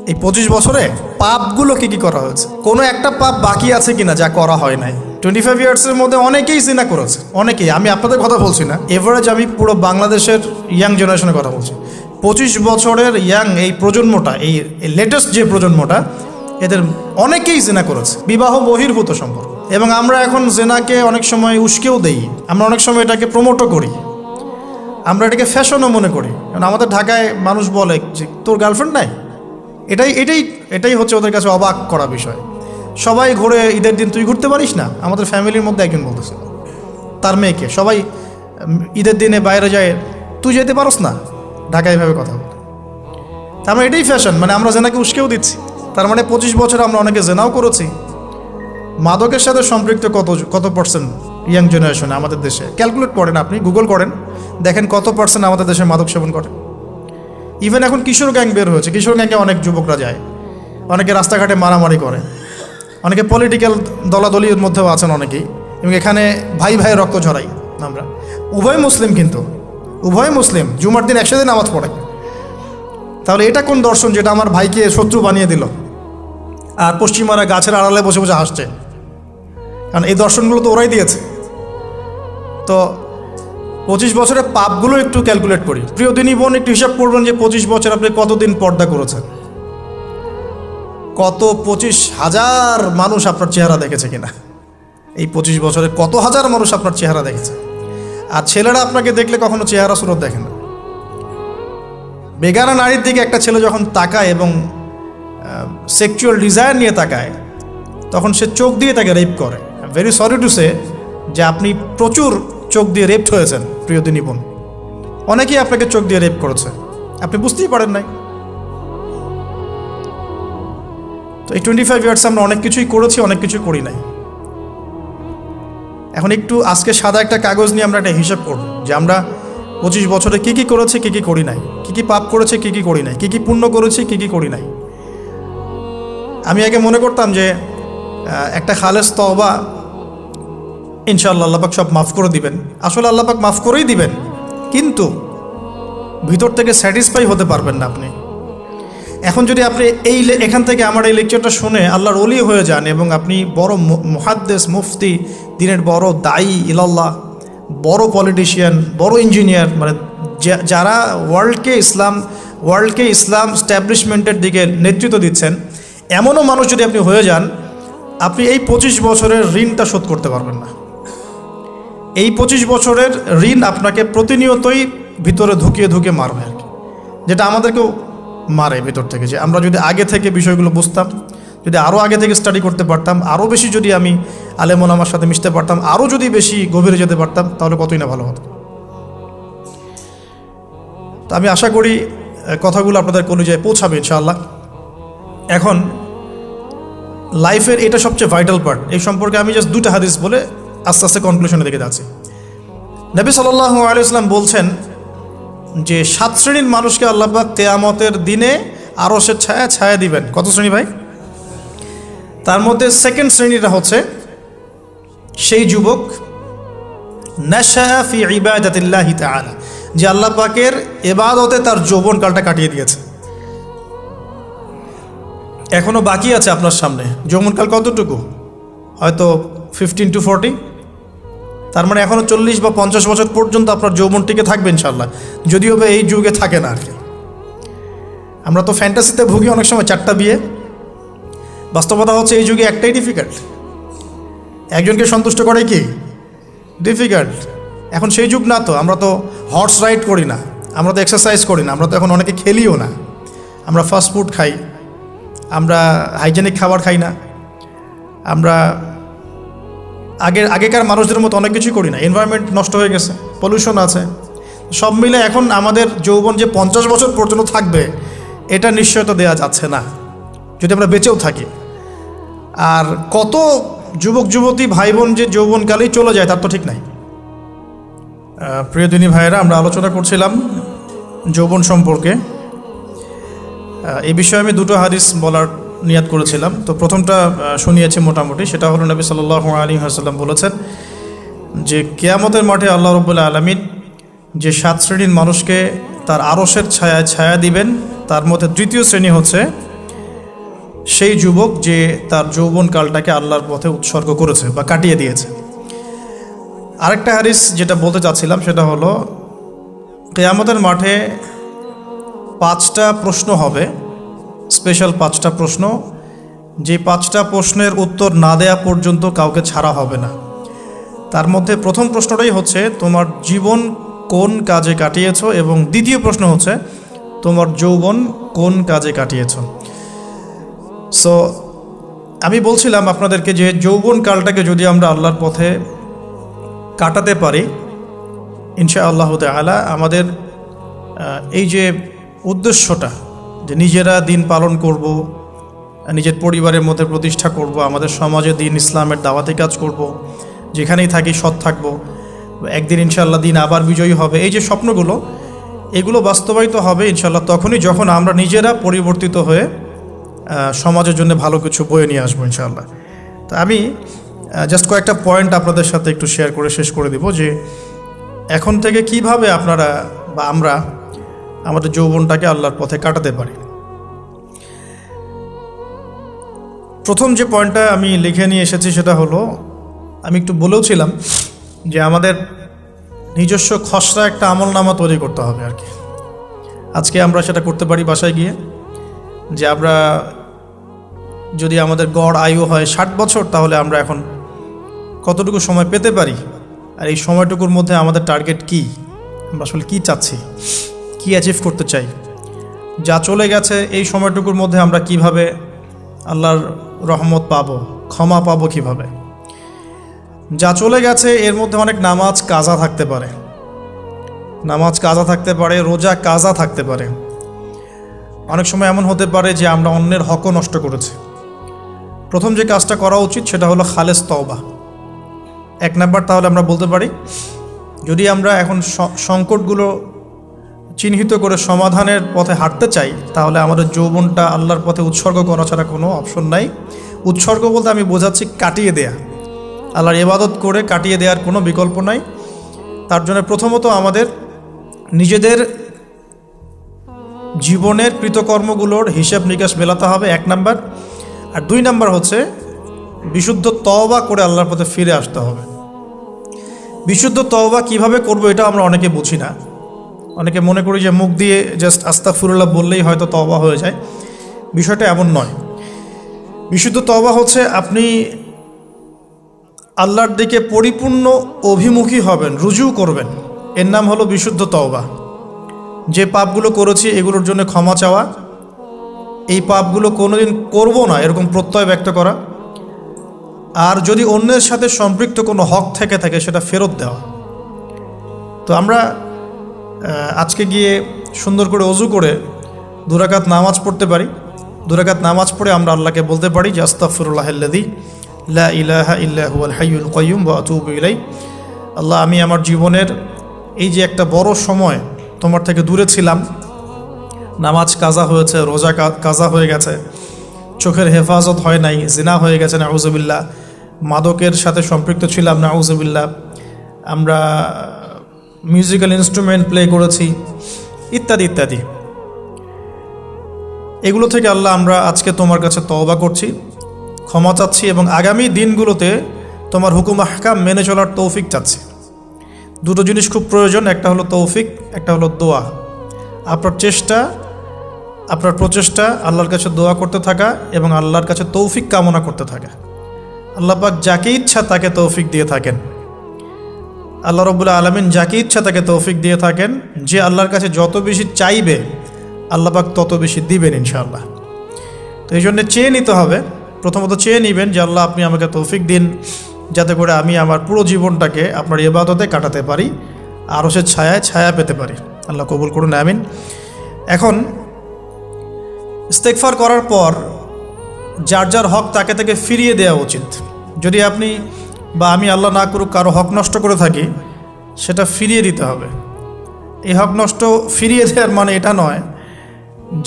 এই 25 বছরে পাপগুলো কি করা হয়েছে, কোনো একটা পাপ বাকি আছে কিনা যা করা হয় নাই। 25 ইয়ার্সের মধ্যে অনেকেই জিনা করেছে, অনেকেই। আমি আপনাদের কথা বলছি না, এভারেজ আমি পুরো বাংলাদেশের ইয়াং জেনারেশনের কথা বলছি। 25 বছরের ইয়াং এই প্রজন্মটা, এই লেটেস্ট যে প্রজন্মটা, এদের অনেকেই জিনা করেছে, বিবাহ বহির্ভূত সম্পর্ক। এবং আমরা এখন জেনাকে অনেক সময় উস্কেও দেই, আমরা অনেক সময় এটাকে প্রমোটও করি, আমরা এটাকে ফ্যাশনও মনে করি। কারণ আমাদের ঢাকায় মানুষ বলে যে তোর গার্লফ্রেন্ড নাই, এটাই হচ্ছে ওদের কাছে অবাক করা বিষয়। সবাই ঘুরে, ঈদের দিন তুই ঘুরতে পারিস না? আমাদের ফ্যামিলির মধ্যে একজন বলতেছিল তার মেয়েকে, সবাই ঈদের দিনে বাইরে যায়, তুই যেতে পারস না? ঢাকায় এভাবে কথা বলে। তার মানে এটাই ফ্যাশন, মানে আমরা জেনাকে উস্কেও দিচ্ছি। তার মানে 25 বছর আমরা অনেকে জেনাও করেছি। মাদকের সাথে সম্পৃক্ত কত পার্সেন্ট ইয়াং জেনারেশনে আমাদের দেশে? ক্যালকুলেট করেন, আপনি গুগল করেন, দেখেন কত পার্সেন্ট আমাদের দেশে মাদক সেবন করে। ইভেন এখন কিশোর গ্যাং বের হয়েছে, কিশোর গ্যাংয়ে অনেক যুবকরা যায়, অনেকে রাস্তাঘাটে মারামারি করে, অনেকে পলিটিক্যাল দলাদলির মধ্যেও আছেন অনেকেই, এবং এখানে ভাই রক্ত ঝরাই আমরা। উভয় মুসলিম, কিন্তু উভয় মুসলিম, জুমার দিন একসাথে নামাজ পড়ে। তাহলে এটা কোন দর্শন যেটা আমার ভাইকে শত্রু বানিয়ে দিল, আর পশ্চিমারা গাছের আড়ালে বসে বসে হাসছে? কারণ এই দর্শনগুলো তো ওরাই দিয়েছে। তো 25 বছরের পাপগুলো একটু ক্যালকুলেট করি। প্রিয় দিনী বোন, একটু হিসাব করবেন যে 25 বছর আপনি কতদিন পর্দা করেছেন, কত 25,000 মানুষ আপনার চেহারা দেখেছে কিনা, এই 25 বছরে কত হাজার মানুষ আপনার চেহারা দেখেছে। আর ছেলেরা আপনাকে দেখলে কখনো চেহারা সুরত দেখে না। বেগানা নারীর দিকে একটা ছেলে যখন তাকায় এবং সেক্সুয়াল ডিজায়ার নিয়ে তাকায়, তখন সে চোখ দিয়ে তাকে রেপ করে। ভেরি সরি টু সে যে আপনি প্রচুর চোখ দিয়ে রেপড হয়েছেন প্রিয় দিনী বোন। অনেকেই আপনাকে চোখ দিয়ে রেপ করেছে, আপনি বুঝতেই পারেন নাই। তো এই 25 ইয়ার্স আমরা অনেক কিছুই করেছি, অনেক কিছুই করি নাই। এখন একটু আজকে সাদা একটা কাগজ নিয়ে আমরা একটা হিসাব করব যে আমরা 25 বছরে কী করেছি, কী করি নাই, কী পাপ করেছি, কী করি নাই, কী পুণ্য করেছি, কী করি নাই। আমি আগে মনে করতাম যে একটা খালেস তওবা ইনশাআল্লাহ আল্লাহ পাক সব মাফ করে দিবেন। আসলে আল্লাহ পাক মাফ করেই দিবেন, কিন্তু ভিতর থেকে স্যাটিসফাই হতে পারবেন না আপনি। এখন যদি আপনি এখান থেকে আমার এই লেকচারটা শুনে আল্লাহর ওলি হয়ে যান এবং আপনি বড় মুহাদ্দিস, মুফতি, দিনের বড় দায়ী ইলাল্লাহ, বড় পলিটিশিয়ান, বড় ইঞ্জিনিয়ার, মানে যারা ওয়ার্ল্ডকে ইসলাম স্ট্যাবলিশমেন্টের দিকে নেতৃত্ব দিচ্ছেন, এমনও মানুষ যদি আপনি হয়ে যান, আপনি এই 25 বছরের ঋণটা শোধ করতে পারবেন না। এই 25 বছরের ঋণ আপনাকে প্রতিনিয়তই ভিতরে ধুকিয়ে মারবে আর কি, যেটা আমাদেরকেও মারে ভিতর থেকে। যে আমরা যদি আগে থেকে বিষয়গুলো বুঝতাম, যদি আরও আগে থেকে স্টাডি করতে পারতাম, আরও বেশি যদি আমি আলেম ওলামার সাথে মিশতে পারতাম, আরও যদি বেশি গভীরে যেতে পারতাম, তাহলে কতই না ভালো হতো। তো আমি আশা করি কথাগুলো আপনাদের কলিজায় পৌঁছাবে ইনশাআল্লাহ। এখন লাইফের এটা সবচেয়ে ভাইটাল পার্ট, এই সম্পর্কে আমি জাস্ট 2টা হাদিস বলে আস্তে আস্তে কনক্লুশনের দিকে যাচ্ছি। নবী সাল্লাল্লাহু আলাইহি ওয়াসাল্লাম বলছেন যে 7 শ্রেণীর মানুষকে আল্লাহ পাক কিয়ামতের দিনে আরশের ছায়া দিবেন। কত শ্রেণী ভাই? তার মধ্যে সেকেন্ড শ্রেণীটা হচ্ছে সেই যুবক নাশা ফি ইবাদাতিল্লাহি তাআলা, যে আল্লাহ পাকের ইবাদতে তার যৌবনকালটা কাটিয়ে দিয়েছে। এখনো বাকি আছে আপনার সামনে। যৌবনকাল কতটুকু? হয়তো 15 to 40। তার মানে এখনও 40 বা 50 বছর পর্যন্ত আপনার যৌবন টিকে থাকবে ইনশাআল্লাহ, যদিও বা এই যুগে থাকে না আর কি। আমরা তো ফ্যান্টাসিতে ভুগি অনেক সময়, 4টা বিয়ে। বাস্তবতা হচ্ছে এই যুগে একটাই ডিফিকাল্ট, একজনকে সন্তুষ্ট করে কি ডিফিকাল্ট। এখন সেই যুগ না তো, আমরা তো হর্স রাইড করি না, আমরা তো এক্সারসাইজ করি না, আমরা তো এখন অনেকে খেলিও না, আমরা ফাস্ট ফুড খাই, আমরা হাইজেনিক খাবার খাই না, আমরা আগেকার মানুষদের মতো অনেক কিছুই করি না। এনভায়রনমেন্ট নষ্ট হয়ে গেছে, পলিউশন আছে, সব মিলে এখন আমাদের যৌবন যে 50 বছর পর্যন্ত থাকবে, এটা নিশ্চয়তা দেওয়া যাচ্ছে না যদি আমরা বেঁচেও থাকি। আর কত যুবক যুবতী ভাই বোন যে যৌবনকালেই চলে যায় তার তো ঠিক নাই। প্রিয় দিনী ভাইয়েরা, আমরা আলোচনা করছিলাম যৌবন সম্পর্কে। এই বিষয়ে আমি 2টো হাদিস বলার নিয়াত করেছিলাম। তো প্রথমটা শুনিয়েছি মোটামুটি, সেটা হলো নবী সাল্লাল্লাহু আলাইহি ওয়াসাল্লাম বলেছেন যে কিয়ামতের মাঠে আল্লাহ রাব্বুল আলামিন যে 7 শ্রেণীর মানুষকে তার আরশের ছায়া দিবেন, তার মধ্যে তৃতীয় শ্রেণী হচ্ছে সেই যুবক যে তার যৌবনকালটাকে আল্লাহর পথে উৎসর্গ করেছে বা কাটিয়ে দিয়েছে। আরেকটা হাদিস যেটা বলতে চাচ্ছিলাম সেটা হলো, কিয়ামতের মাঠে 5টা প্রশ্ন হবে, স্পেশাল 5টা প্রশ্ন, যে 5টা প্রশ্নের উত্তর না দেয়া পর্যন্ত কাউকে ছাড়া হবে না। তার মধ্যে প্রথম প্রশ্নটাই হচ্ছে তোমার জীবন কোন কাজে কাটিয়েছো, এবং দ্বিতীয় প্রশ্ন হচ্ছে তোমার যৌবন কোন কাজে কাটিয়েছো। সো আমি বলছিলাম আপনাদেরকে যে যৌবনকালটাকে যদি আমরা আল্লাহর পথে কাটাতে পারি, ইনশাআল্লাহ তাআলা আমাদের এই যে উদ্দেশ্যটা, যে নিজেরা দিন পালন করব, নিজের পরিবারের মধ্যে প্রতিষ্ঠা করব, আমাদের সমাজে দিন ইসলামের দাওয়াতি কাজ করব, যেখানেই থাকি সৎ থাকব, একদিন ইনশাআল্লাহ দিন আবার বিজয়ী হবে, এই যে স্বপ্নগুলো, এগুলো বাস্তবায়িত হবে ইনশাআল্লাহ তখনই যখন আমরা নিজেরা পরিবর্তিত হয়ে সমাজের জন্য ভালো কিছু বয়ে নিয়ে আসবো ইনশাআল্লাহ। তো আমি জাস্ট কয়েকটা পয়েন্ট আপনাদের সাথে একটু শেয়ার করে শেষ করে দিব, যে এখন থেকে কিভাবে আপনারা বা আমরা আমাদের যৌবনটাকে আল্লাহর পথে কাটাতে পারি। প্রথম যে পয়েন্টটা আমি লিখে নিয়ে এসেছি সেটা হলো, আমি একটু বলেওছিলাম যে আমাদের নিজস্ব খসড়া একটা আমলনামা তৈরি করতে হবে আর কি। আজকে আমরা সেটা করতে পারি বাসায় গিয়ে, যে আমরা যদি আমাদের গড় আয়ু হয় 60 বছর, তাহলে আমরা এখন কতটুকু সময় পেতে পারি, আর এই সময়টুকুর মধ্যে আমাদের টার্গেট কি, আমরা আসলে কী চাচ্ছি, কি অ্যাচিভ করতে চাই, যা চলে গেছে এই সময়টুকুর মধ্যে আমরা কিভাবে আল্লাহর রহমত পাবো, ক্ষমা পাবো কিভাবে। যা চলে গেছে এর মধ্যে অনেক নামাজ কাজা থাকতে পারে, রোজা কাজা থাকতে পারে। অনেক সময় এমন হতে পারে যে আমরা অন্যের হকও নষ্ট করেছি। প্রথম যে কাজটা করা উচিত সেটা হলো খালেস তওবা। 1 নাম্বার, তাহলে আমরা বলতে পারি যদি আমরা এখন সংকটগুলো চিহ্নিত করে সমাধানের পথে হাঁটতে চাই, তাহলে আমাদের যৌবনটা আল্লাহর পথে উৎসর্গ করা ছাড়া কোনো অপশন নাই। উৎসর্গ বলতে আমি বোঝাচ্ছি কাটিয়ে দেয়া, আল্লাহর ইবাদত করে কাটিয়ে দেওয়ার কোনো বিকল্প নাই। তার জন্য প্রথমত আমাদের নিজেদের জীবনের কৃতকর্মগুলোর হিসাব নিকাশ মেলাতে হবে, 1 নাম্বার। আর 2 নাম্বার হচ্ছে বিশুদ্ধ তওবা করে আল্লাহর পথে ফিরে আসতে হবে। বিশুদ্ধ তওবা কিভাবে করব এটা আমরা অনেকে বুঝি না। অনেকে মনে করি যে মুখ দিয়ে জাস্ট আস্তাগফিরুল্লাহ বললেই হয়তো তওবা হয়ে যায়। বিষয়টা এমন নয়। বিশুদ্ধ তওবা হচ্ছে আপনি আল্লাহর দিকে পরিপূর্ণ অভিমুখী হবেন, রুজু করবেন, এর নাম হলো বিশুদ্ধ তওবা। যে পাপগুলো করেছি এগুলোর জন্য ক্ষমা চাওয়া, এই পাপগুলো কোনোদিন করব না এরকম প্রত্যয় ব্যক্ত করা, আর যদি অন্যের সাথে সম্পৃক্ত কোনো হক থেকে থাকে সেটা ফেরত দেওয়া। তো আমরা আজকে গিয়ে সুন্দর করে ওযু করে 2 রাকাত নামাজ পড়তে পারি। 2 রাকাত নামাজ পড়ে আমরা আল্লাহকে বলতে পারি যে আস্তাগফিরুল্লাহাল্লাযী লা ইলাহা ইল্লা হুয়াল হাইয়ুল কাইয়্যুম ওয়া আতুবু ইলাইহি। আল্লাহ, আমি আমার জীবনের এই যে একটা বড় সময় তোমার থেকে দূরে ছিলাম, নামাজ কাজা হয়েছে, রোজা কাজা হয়ে গেছে, চোখের হেফাজত হয় নাই, জিনা হয়ে গেছে নাউযুবিল্লাহ, মাদকের সাথে সম্পৃক্ত ছিলাম নাউযুবিল্লাহ, আমরা মিউজিক্যাল ইনস্ট্রুমেন্ট প্লে করেছি, ইত্যাদি ইত্যাদি। এগুলো থেকে আল্লাহ আমরা আজকে তোমার কাছে তওবা করছি, ক্ষমা চাচ্ছি, এবং আগামী দিনগুলোতে তোমার হুকুম আহকাম মেনে চলার তৌফিক চাচ্ছি। 2টো জিনিস খুব প্রয়োজন, একটা হলো তৌফিক, একটা হলো দোয়া। আপনার প্রচেষ্টা আল্লাহর কাছে দোয়া করতে থাকা এবং আল্লাহর কাছে তৌফিক কামনা করতে থাকা। আল্লাহ পাক যাকে ইচ্ছা তাকে তৌফিক দিয়ে থাকেন। আল্লাহ রাব্বুল আলামিন যাকে ইচ্ছা তাকে তৌফিক দিয়ে থাকেন। যে আল্লাহর কাছে যত বেশি চাইবে আল্লাহ পাক তত বেশি দিবেন ইনশাআল্লাহ। তো এই জন্য চেয়ে নিতে হবে, প্রথমত চেয়ে নেবেন যে আল্লাহ আপনি আমাকে তৌফিক দিন যাতে করে আমি আমার পুরো জীবনটাকে আপনার ইবাদতে কাটাতে পারি, আরও সে ছায়া পেতে পারি। আল্লাহ কবুল করুন, আমিন। এখন ইস্তেগফার করার পর যার যার হক তাকে তাকে ফিরিয়ে দেওয়া উচিত। যদি আপনি বা আমি আল্লাহ না করুক কারো হক নষ্ট করে থাকি, সেটা ফিরিয়ে দিতে হবে। এই হক নষ্ট ফিরিয়ে দেওয়ার মানে এটা নয়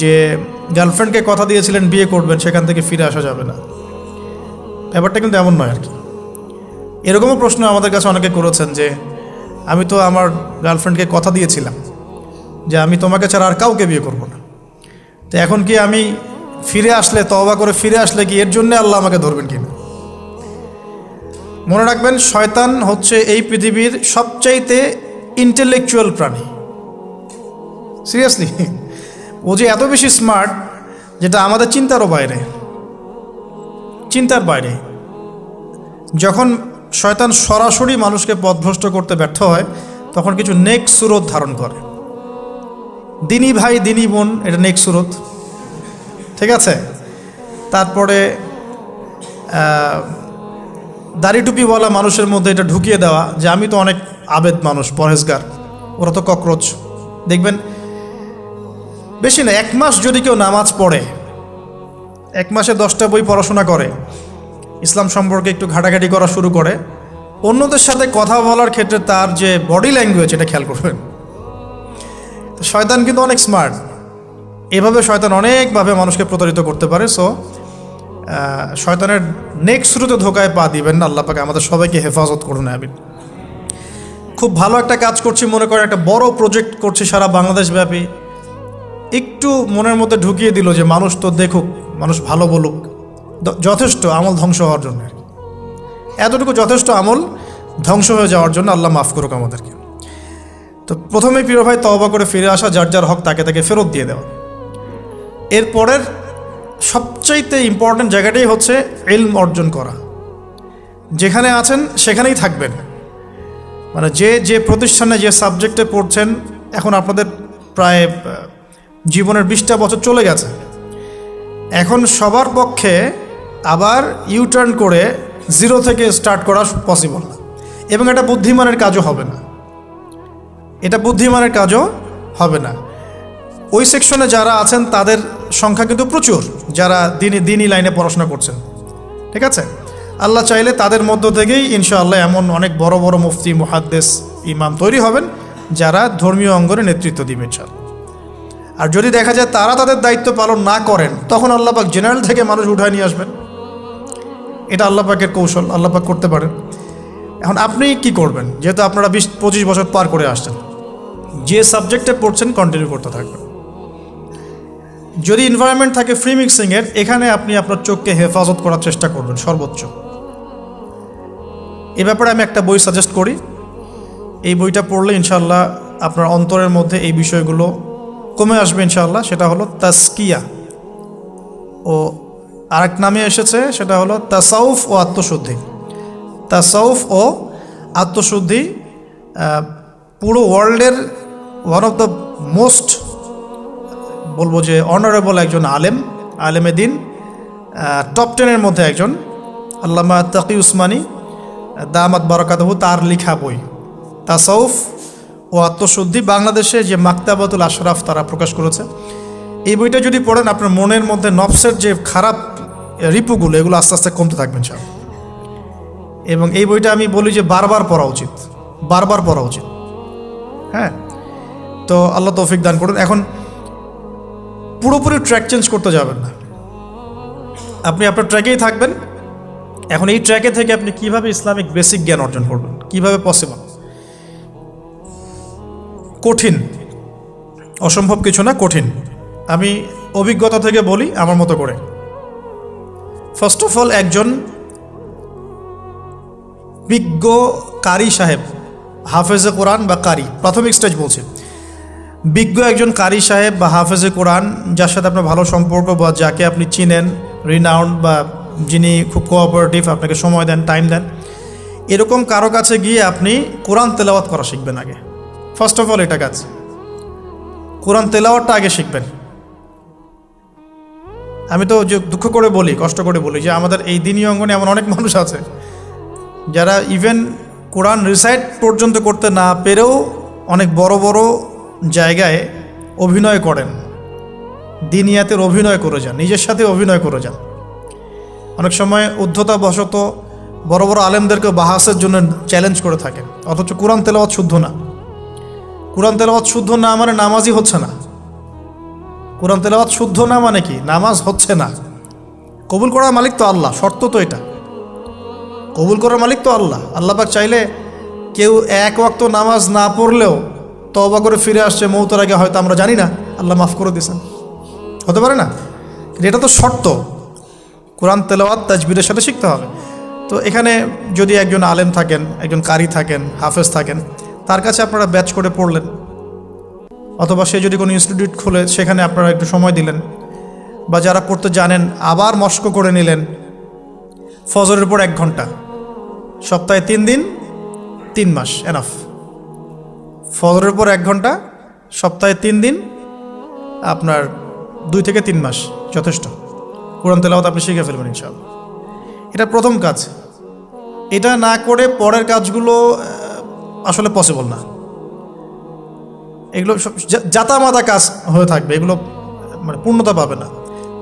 যে গার্লফ্রেন্ডকে কথা দিয়েছিলেন বিয়ে করবেন, সেখান থেকে ফিরে আসা যাবে না, ব্যাপারটা কিন্তু এমন নয় আর কি। এরকমও প্রশ্ন আমাদের কাছে অনেকে করেছেন যে আমি তো আমার গার্লফ্রেন্ডকে কথা দিয়েছিলাম যে আমি তোমাকে ছাড়া আর কাউকে বিয়ে করব না, তো এখন কি আমি ফিরে আসলে, তওবা করে ফিরে আসলে কি এর জন্য আল্লাহ আমাকে ধরবেন কিনা? মনে রাখবেন, শয়তান হচ্ছে এই পৃথিবীর সবচাইতে ইন্টেলেকচুয়াল প্রাণী। সিরিয়াসলি, ও যে এত বেশি স্মার্ট যেটা আমাদের চিন্তারও বাইরে, চিন্তার বাইরে। যখন শয়তান সরাসরি মানুষকে পথভ্রষ্ট করতে ব্যর্থ হয়, তখন কিছু নেক সুরত ধারণ করে। দিনী ভাই দিনী বোন, এটা নেক সুরত, ঠিক আছে। তারপরে দাড়ি টুপিওয়ালা মানুষের মধ্যে এটা ঢুকিয়ে দেওয়া যে আমি তো অনেক আবেদ মানুষ, পরহেজগার, ওরা তো ককরোচ। দেখবেন বেশি না, 1 মাস যদি কেউ নামাজ পড়ে, 1 মাসে 10টা বই পড়াশোনা করে, ইসলাম সম্পর্কে একটু ঘাটাঘাটি করা শুরু করে, অন্যদের সাথে কথা বলার ক্ষেত্রে তার যে বডি ল্যাঙ্গুয়েজ, এটা খেয়াল করবেন। শয়তান কিন্তু অনেক স্মার্ট, এভাবে শয়তান অনেকভাবে মানুষকে প্রতারিত করতে পারে। সো শয়তানের নেক্সট শুরুতে ধোকায় পা দিবেন না। আল্লাহ পাক আমাদের সবাইকে হেফাজত করুন, আমিন। খুব ভালো একটা কাজ করছি মনে করেন, একটা বড় প্রজেক্ট করছি সারা বাংলাদেশ ব্যাপী, একটু মনের মধ্যে ঢুকিয়ে দিল যে মানুষ তো দেখুক, মানুষ ভালো বলুক, যথেষ্ট আমল ধ্বংস হওয়ার জন্য। এতটুকু যথেষ্ট আমল ধ্বংস হয়ে যাওয়ার জন্য। আল্লাহ মাফ করুক আমাদেরকে। তো প্রথমে প্রিয় ভাই, তওবা করে ফিরে আসা, যার যার হক তাকে তাকে ফেরত দিয়ে দেওয়া। এরপরের সবচাইতে ইম্পর্ট্যান্ট জায়গাটাই হচ্ছে ইলম অর্জন করা। যেখানে আছেন সেখানেই থাকবেন, মানে যে প্রতিষ্ঠানে যে সাবজেক্টে পড়ছেন, এখন আপনাদের প্রায় জীবনের 20টা বছর চলে গেছে। এখন সবার পক্ষে আবার ইউটার্ন করে 0 থেকে স্টার্ট করা পসিবল না, এবং এটা বুদ্ধিমানের কাজও হবে না, এটা বুদ্ধিমানের কাজও হবে না। ওই সেকশনে যারা আছেন তাদের সংখ্যা কিন্তু প্রচুর, যারা দিনী লাইনে পড়াশোনা করছেন, ঠিক আছে। আল্লাহ চাইলে তাদের মধ্য থেকেই ইনশাআল্লাহ এমন অনেক বড় বড় মুফতি, মুহাদ্দিস, ইমাম তৈরি হবেন, যারা ধর্মীয় অঙ্গনে নেতৃত্ব দিবে ইনশাআল্লাহ। আর যদি দেখা যায় তারা তাদের দায়িত্ব পালন না করেন, তখন আল্লাহ পাক জেনারেল থেকে মানুষ উঠায় নিয়ে আসবেন। এটা আল্লাহ পাকের কৌশল, আল্লাহ পাক করতে পারেন। এখন আপনি কি করবেন? যেহেতু আপনারা 20-25 বছর পার করে আসছেন, যে সাবজেক্টে পড়ছেন কন্টিনিউ করতে থাকবেন। যদি এনভায়রনমেন্ট থাকে ফ্রি মিক্সিংয়ের, এখানে আপনি আপনার চোখকে হেফাজত করার চেষ্টা করবেন সর্বোচ্চ। এ ব্যাপারে আমি একটা বই সাজেস্ট করি, এই বইটা পড়লে ইনশাআল্লাহ আপনার অন্তরের মধ্যে এই বিষয়গুলো কমে আসবে ইনশাআল্লাহ। সেটা হলো তাসকিয়া, ও আরেক নামে এসেছে, সেটা হলো তাসাউফ ও আত্মশুদ্ধি। তাসাউফ ও আত্মশুদ্ধি পুরো ওয়ার্ল্ডের ওয়ান অফ দ্য মোস্ট, বলবো যে অনারেবল একজন আলেমে দিন, টপ 10-এর মধ্যে একজন, আল্লামা তাকি উসমানী দামাত বারাকাতুহু, তার লেখা বই তাসাউফ ও আত্মশুদ্ধি। বাংলাদেশে যে মাকতাবাতুল আশরাফ তারা প্রকাশ করেছে। এই বইটা যদি পড়েন, আপনার মনের মধ্যে নফসের যে খারাপ রিপুগুলো, এগুলো আস্তে আস্তে কমতে থাকবেন সব। এবং এই বইটা আমি বলি যে বারবার পড়া উচিত, বারবার পড়া উচিত। হ্যাঁ, তো আল্লাহ তৌফিক দান করুন। এখন পুরোপুরি ট্র্যাক চেঞ্জ করতে যাবেন না, আপনি আপনার ট্র্যাকেই থাকবেন। এখন এই ট্র্যাকে থেকে আপনি কিভাবে ইসলামিক বেসিক জ্ঞান অর্জন করবেন, কিভাবে পসিবল? কঠিন, অসম্ভব কিছু না, কঠিন। আমি অভিজ্ঞতা থেকে বলি আমার মতো করে। ফার্স্ট অফ অল, একজন বিজ্ঞ কারি সাহেব, হাফেজে কোরআন বা কারি, প্রাথমিক স্টেজ বলছি, বিজ্ঞ একজন কারি সাহেব বা হাফেজে কোরআন, যার সাথে আপনার ভালো সম্পর্ক বা যাকে আপনি চিনেন, রিনাউন্ড, বা যিনি খুব কোঅপারেটিভ, আপনাকে সময় দেন, টাইম দেন, এরকম কারো কাছে গিয়ে আপনি কোরআন তেলাওয়াত করা শিখবেন আগে। ফার্স্ট অফ অল এটা কাজ, কোরআন তেলাওয়াতটা আগে শিখবেন। আমি তো যে দুঃখ করে বলি, কষ্ট করে বলি, যে আমাদের এই দিনী অঙ্গনে এমন অনেক মানুষ আছে যারা ইভেন কোরআন রিসাইট পর্যন্ত করতে না পেরেও অনেক বড় বড় জায়গায় অভিনয় করেন, দিনিয়াতের অভিনয় করে যান, নিজের সাথে অভিনয় করে যান। অনেক সময় উদ্ধতাবশত বড় বড় আলেমদেরকে বাহাসের জন্য চ্যালেঞ্জ করে থাকেন, অথচ কোরআন তেলাওয়াত শুদ্ধ না। কোরআন তেলাওয়াত শুদ্ধ না মানে নামাজই হচ্ছে না। কোরআন তেলাওয়াত শুদ্ধ না মানে কি? নামাজ হচ্ছে না। কবুল করার মালিক তো আল্লাহ, শর্ত তো এটা। কবুল করার মালিক তো আল্লাহ। আল্লাহ পাক চাইলে কেউ এক ওয়াক্ত নামাজ না পড়লেও তওবা করে ফিরে আসছে মৌতের আগে, হয়তো আমরা জানি না, আল্লাহ মাফ করে দিয়েছেন, হতে পারে না? এটা তো শর্ত, কোরআন তেলাওয়াত তাজবিরের সাথে শিখতে হবে। তো এখানে যদি একজন আলেম থাকেন, একজন কারি থাকেন, হাফেজ থাকেন, তার কাছে আপনারা ব্যাচ করে পড়লেন, অথবা সে যদি কোনো ইনস্টিটিউট খুলে সেখানে আপনারা একটু সময় দিলেন, বা যারা পড়তে জানেন আবার মস্ক করে নিলেন। ফজরের পর 1 ঘন্টা, সপ্তাহে 3 দিন, 3 মাস এনাফ। ফজরের পর 1 ঘন্টা, সপ্তাহে 3 দিন, আপনার 2 থেকে 3 মাস যথেষ্ট। কোরআন তেলাওয়াত আপনি শিখে ফেলবেন ইনশাআল্লাহ। এটা প্রথম কাজ। এটা না করে পরের কাজগুলো আসলে পসিবল না। এগুলো সব জাতামাতা কাজ হয়ে থাকবে, এগুলো মানে পূর্ণতা পাবে না।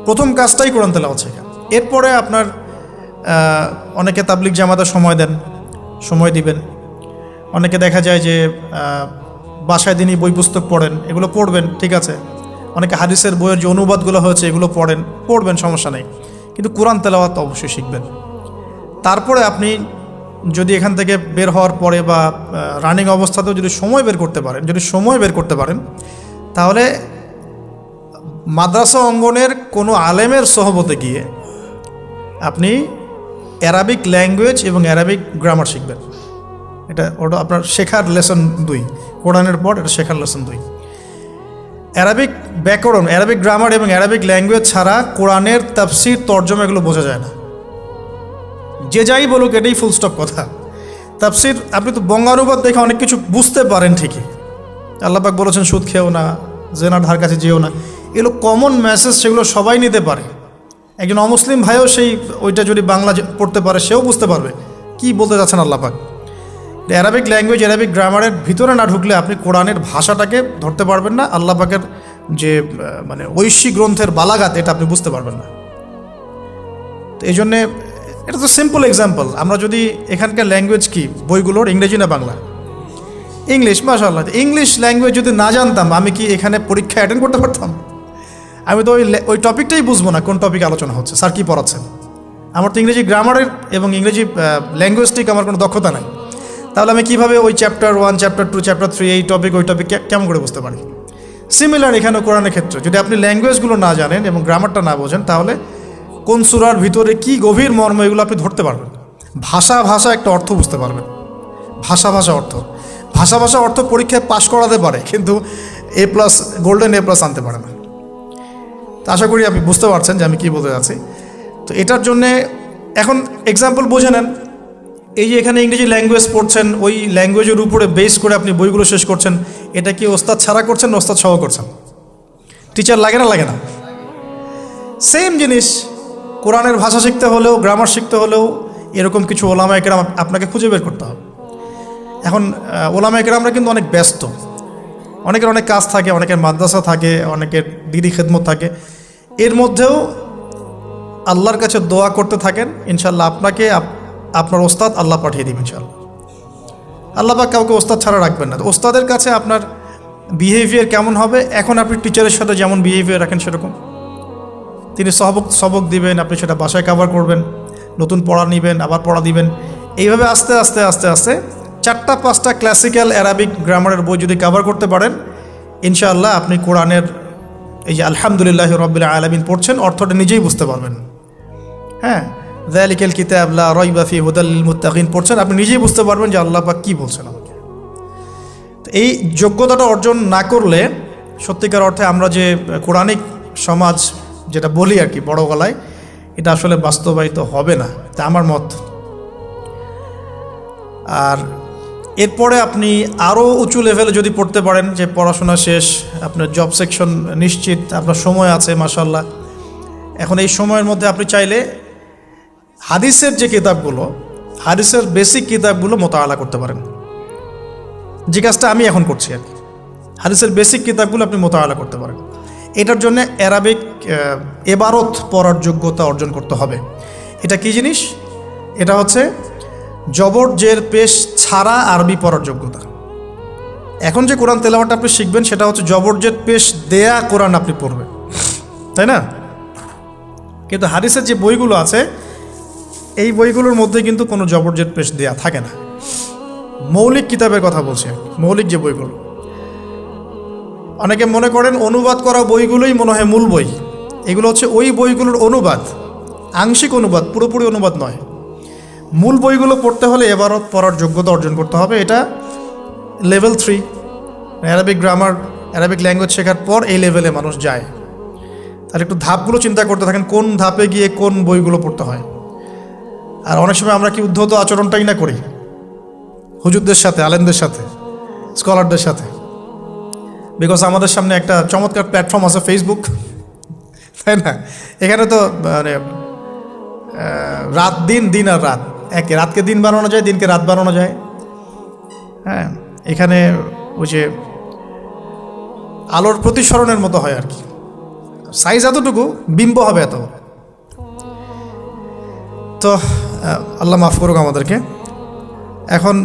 প্রথম কাজটাই কোরআন তেলাওয়াত শেখা। এরপরে আপনার অনেকে তাবলিগ জামাতে সময় দেন, সময় দিবেন। অনেকে দেখা যায় যে বাসায় দিনই বই পুস্তক পড়েন, এগুলো পড়বেন, ঠিক আছে। অনেকে হাদিসের বইয়ের যে অনুবাদগুলো হয়েছে এগুলো পড়বেন, সমস্যা নেই। কিন্তু কোরআন তেলাওয়াত অবশ্যই শিখবেন। তারপরে আপনি যদি এখান থেকে বের হওয়ার পরে বা রানিং অবস্থাতেও যদি সময় বের করতে পারেন, তাহলে মাদ্রাসা অঙ্গনের কোনো আলেমের সহবতে গিয়ে আপনি অ্যারাবিক ল্যাঙ্গুয়েজ এবং অ্যারাবিক গ্রামার শিখবেন। ওটা আপনার শেখার লেসন 2, কোরআনের পর এটা শেখার লেসন 2। অ্যারাবিক ব্যাকরণ, অ্যারাবিক গ্রামার এবং অ্যারাবিক ল্যাঙ্গুয়েজ ছাড়া কোরআনের তাফসির তর্জমা এগুলো বোঝা যায় না। যে যাই বলুক, এটাই ফুল স্টপ কথা। তাফসির আপনি তো বঙ্গানুবাদ দেখে অনেক কিছু বুঝতে পারেন ঠিকই। আল্লাহ পাক বলেছেন সুদ খেও না, জেনার ধার কাছে যেও না, এগুলো কমন মেসেজ, সেগুলো সবাই নিতে পারে। একজন অমুসলিম ভাইও ওইটা যদি বাংলা পড়তে পারে, সেও বুঝতে পারবে কি বলতে যাচ্ছেন আল্লাহ পাক। অ্যারাবিক ল্যাঙ্গুয়েজ, অ্যারাবিক গ্রামারের ভিতরে না ঢুকলে আপনি কোরআনের ভাষাটাকে ধরতে পারবেন না। আল্লাহ পাকের যে মানে ঐশী গ্রন্থের বালাগাত, এটা আপনি বুঝতে পারবেন না। তো এই জন্যে এটা তো সিম্পল এক্সাম্পল। আমরা যদি এখানকার ল্যাঙ্গুয়েজ কি বইগুলোর, ইংরেজি না বাংলা? ইংলিশ। মাশাআল্লাহ, ইংলিশ ল্যাঙ্গুয়েজ যদি না জানতাম, আমি কি এখানে পরীক্ষা অ্যাটেন্ড করতে পারতাম? আমি তো ওই টপিকটাই বুঝবো না, কোন টপিক আলোচনা হচ্ছে, স্যার কী পড়াচ্ছেন। আমার তো ইংরেজি গ্রামারের এবং ইংরেজি ল্যাঙ্গুয়েজটিক আমার কোনো দক্ষতা নাই। তাহলে আমি কীভাবে ওই চ্যাপ্টার 1, চ্যাপ্টার 2, চ্যাপ্টার 3, এই টপিক ওই টপিক কেমন করে বুঝতে পারি? সিমিলার এখানে কোরআনের ক্ষেত্রে যদি আপনি ল্যাঙ্গুয়েজগুলো না জানেন এবং গ্রামারটা না বোঝেন, তাহলে কোন সূরার ভিতরে কি গভীর মর্ম, এগুলো আপনি ধরতে পারবেন। ভাষা একটা অর্থ বুঝতে পারবেন। ভাষা অর্থ পরীক্ষায় পাশ করাতে পারে, কিন্তু A+, গোল্ডেন A+ আনতে পারে না। তো আশা করি আপনি বুঝতে পারছেন যে আমি কী বলতে যাচ্ছি। তো এটার জন্যে এখন এক্সাম্পল বুঝে নেন। এই যে এখানে ইংরেজি ল্যাঙ্গুয়েজ পড়ছেন, ওই ল্যাঙ্গুয়েজের উপরে বেস করে আপনি বইগুলো শেষ করছেন, এটা কি ওস্তাদ ছাড়া করছেন না ওস্তাদ সহ করছেন? টিচার লাগে না? সেম জিনিস। কোরআনের ভাষা শিখতে হলেও, গ্রামার শিখতে হলেও এরকম কিছু ওলামায়ে কেরাম আপনাকে খুঁজে বের করতে হবে। এখন ওলামায়ে কেরামরা কিন্তু অনেক ব্যস্ত, অনেকের অনেক কাজ থাকে, অনেকের মাদ্রাসা থাকে, অনেকের দিদি খেদমত থাকে। এর মধ্যেও আল্লাহর কাছে দোয়া করতে থাকেন, ইনশাল্লাহ আপনাকে আপনার ওস্তাদ আল্লাহ পাঠিয়ে দিবেন ইনশাল্লাহ। আল্লাহ পাক কাউকে ওস্তাদ ছাড়া রাখবেন না। তো ওস্তাদের কাছে আপনার বিহেভিয়ার কেমন হবে, এখন আপনি টিচারের সাথে যেমন বিহেভিয়ার রাখেন সেরকম তিনি সবক দিবেন, আপনি সেটা বাসায় কভার করবেন, নতুন পড়া নেবেন, আবার পড়া দিবেন। এইভাবে আস্তে আস্তে 4-5টা ক্লাসিক্যাল অ্যারাবিক গ্রামারের বই যদি কভার করতে পারেন, ইনশাআল্লাহ আপনি কোরআনের এই যে আলহামদুলিল্লাহি রাব্বিল আলামিন পড়ছেন, অর্থটা নিজেই বুঝতে পারবেন। হ্যাঁ, যালিকাল কিতাব লা রাইবা ফিহি হুদাল লিল মুত্তাকিন পড়ছেন, আপনি নিজেই বুঝতে পারবেন যে আল্লাহ পাক কী বলছেন আমাকে। তো এই যোগ্যতাটা অর্জন না করলে সত্যিকার অর্থে আমরা যে কোরআনিক সমাজ যেটা বলি আর কি বড় গলায়, এটা আসলে বাস্তবায়িত হবে না, তা আমার মত। আর এরপরে আপনি আরও উঁচু লেভেলে যদি পড়তে পারেন, যে পড়াশোনা শেষ, আপনার জব সেকশন নিশ্চিত, আপনার সময় আছে মাশাআল্লাহ, এখন এই সময়ের মধ্যে আপনি চাইলে হাদিসের যে কিতাবগুলো, হাদিসের বেসিক কিতাবগুলো মোতালা করতে পারেন। যে কাজটা আমি এখন করছি আর কি, হাদিসের বেসিক কিতাবগুলো আপনি মোতালা করতে পারেন। এটার জন্য অ্যারাবিক এবারত পড়ার যোগ্যতা অর্জন করতে হবে। এটা কি জিনিস? এটা হচ্ছে জবর জের পেশ ছাড়া আরবি পড়ার যোগ্যতা। এখন যে কোরআন তেলাওয়াতটা আপনি শিখবেন, সেটা হচ্ছে জবর জের পেশ দেয়া কোরআন আপনি পড়বেন, তাই না? কিন্তু হাদিসের যে বইগুলো আছে, এই বইগুলোর মধ্যে কিন্তু কোনো জবর জের পেশ দেয়া থাকে না। মৌলিক কিতাবের কথা বলছি, মৌলিক যে বইগুলো। অনেকে মনে করেন অনুবাদ করা বইগুলোই মনে হয় মূল বই, এগুলো হচ্ছে ওই বইগুলোর অনুবাদ, আংশিক অনুবাদ, পুরোপুরি অনুবাদ নয়। মূল বইগুলো পড়তে হলে এবারত পড়ার যোগ্যতা অর্জন করতে হবে। এটা level 3, Arabic grammar, Arabic language শেখার পর এই লেভেলে মানুষ যায়। তার একটু ধাপগুলো চিন্তা করতে থাকেন, কোন ধাপে গিয়ে কোন বইগুলো পড়তে হয়। আর অনেক সময় আমরা কি উদ্ধত আচরণটাই না করি হুজুরদের সাথে, আলেমদের সাথে, স্কলারদের সাথে। বিকজ আমাদের সামনে একটা চমৎকার প্ল্যাটফর্ম আছে ফেসবুক, তাই না? এখানে তো মানে রাত দিন, দিন আর রাত, একে রাতকে দিন বানানো যায়, দিনকে রাত বানানো যায়। হ্যাঁ, এখানে ওই যে আলোর প্রতিসরণের মতো হয় আর কি, সাইজ এতটুকু, বিম্ব হবে এত। তো আল্লাহ মাফ করুক আমাদেরকে। এখন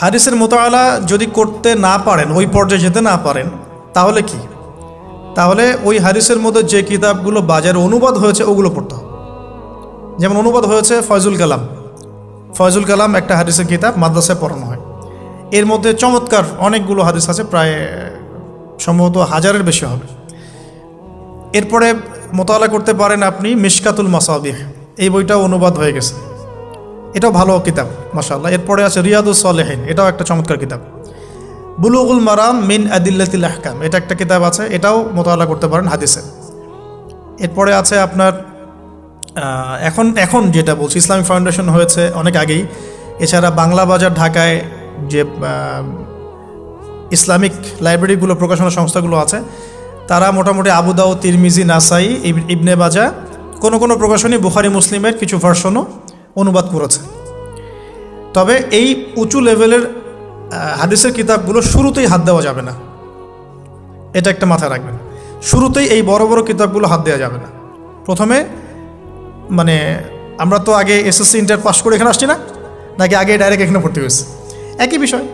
হাদিসের মোতালা যদি করতে না পারেন, ওই পর্যায়ে যেতে না পারেন, তাহলে কি? তাহলে ওই হাদিসের মধ্যে যে কিতাবগুলো বাজারে অনুবাদ হয়েছে ওগুলো পড়তে হবে। যেমন অনুবাদ হয়েছে ফয়জুল কালাম। ফয়জুল কালাম একটা হাদিসের কিতাব, মাদ্রাসায় পড়ানো হয়। এর মধ্যে চমৎকার অনেকগুলো হাদিস আছে, প্রায় সম্ভবত 1000-এর বেশি হবে। এরপরে মোতালা করতে পারেন আপনি মিশকাতুল মাসাবিহ, এই বইটাও অনুবাদ হয়ে গেছে, এটাও ভালো কিতাব মাশাআল্লাহ। এরপরে আছে রিয়াদুস সালেহিন, এটাও একটা চমৎকার কিতাব। বুলুগুল মারাম মিন আদিল্লাতিল আহকাম, এটা একটা কিতাব আছে, এটাও মোতালা করতে পারেন হাদিসে। এরপরে আছে আপনার এখন যেটা বলছি, ইসলামিক ফাউন্ডেশন হয়েছে অনেক আগেই। এছাড়া বাংলা বাজার ঢাকায় যে ইসলামিক লাইব্রেরিগুলো, প্রকাশনা সংস্থাগুলো আছে, তারা মোটামুটি আবু দাউদ, তিরমিজি, নাসাই, ইবনে বাজা, কোনো প্রকাশনী বুখারী মুসলিমের কিছু ভার্সনও অনুবাদ করেছে। তবে এই উঁচু লেভেলের হাদিসের কিতাবগুলো শুরুতেই হাত দেওয়া যাবে না, এটা একটা মাথায় রাখবেন। শুরুতেই এই বড় বড় কিতাবগুলো হাত দেওয়া যাবে না। প্রথমে মানে আমরা তো আগে এসএসসি ইন্টার পাস করে এখানে আসছি না, নাকি আগে ডাইরেক্ট এখানে ভর্তি হয়েছে? একই বিষয়।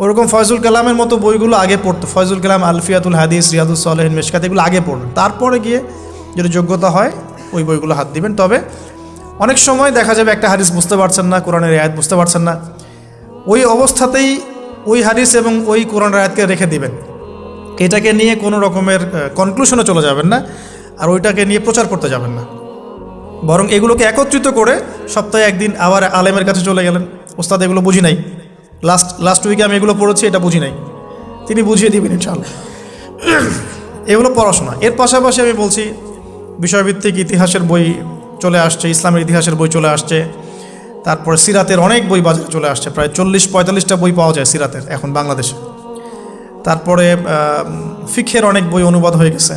ওরকম ফয়জুল কালামের মতো বইগুলো আগে পড়তো, ফয়জুল কালাম, আলফিয়াতুল হাদিস, রিয়াদুস সালেহিন, মিশকাত, এগুলো আগে পড়বেন। তারপরে গিয়ে যদি যোগ্যতা হয় ওই বইগুলো হাত দিবেন। তবে অনেক সময় দেখা যাবে একটা হাদিস বুঝতে পারছেন না, কোরআনের আয়াত বুঝতে পারছেন না, ওই অবস্থাতেই ওই হাদিস এবং ওই কোরআনের আয়াতকে রেখে দিবেন। এটাকে নিয়ে কোনো রকমের কনক্লুশনে চলে যাবেন না, আর ওইটাকে নিয়ে প্রচার করতে যাবেন না। বরং এগুলোকে একত্রিত করে সপ্তাহে একদিন আবার আলেমের কাছে চলে গেলেন, ওস্তাদ এগুলো বুঝি নাই, লাস্ট উইকে আমি এগুলো পড়েছি, এটা বুঝি নাই, তিনি বুঝিয়ে দিবেন ইনশাআল্লাহ। এগুলো পড়াশোনা। এর পাশাপাশি আমি বলছি বিষয়ভিত্তিক ইতিহাসের বই চলে আসছে, ইসলামের ইতিহাসের বই চলে আসছে। তারপরে সিরাতের অনেক বই বাজারে চলে আসছে, প্রায় 40-45টা বই পাওয়া যায় সিরাতের এখন বাংলাদেশে। তারপরে ফিকহের অনেক বই অনুবাদ হয়ে গেছে।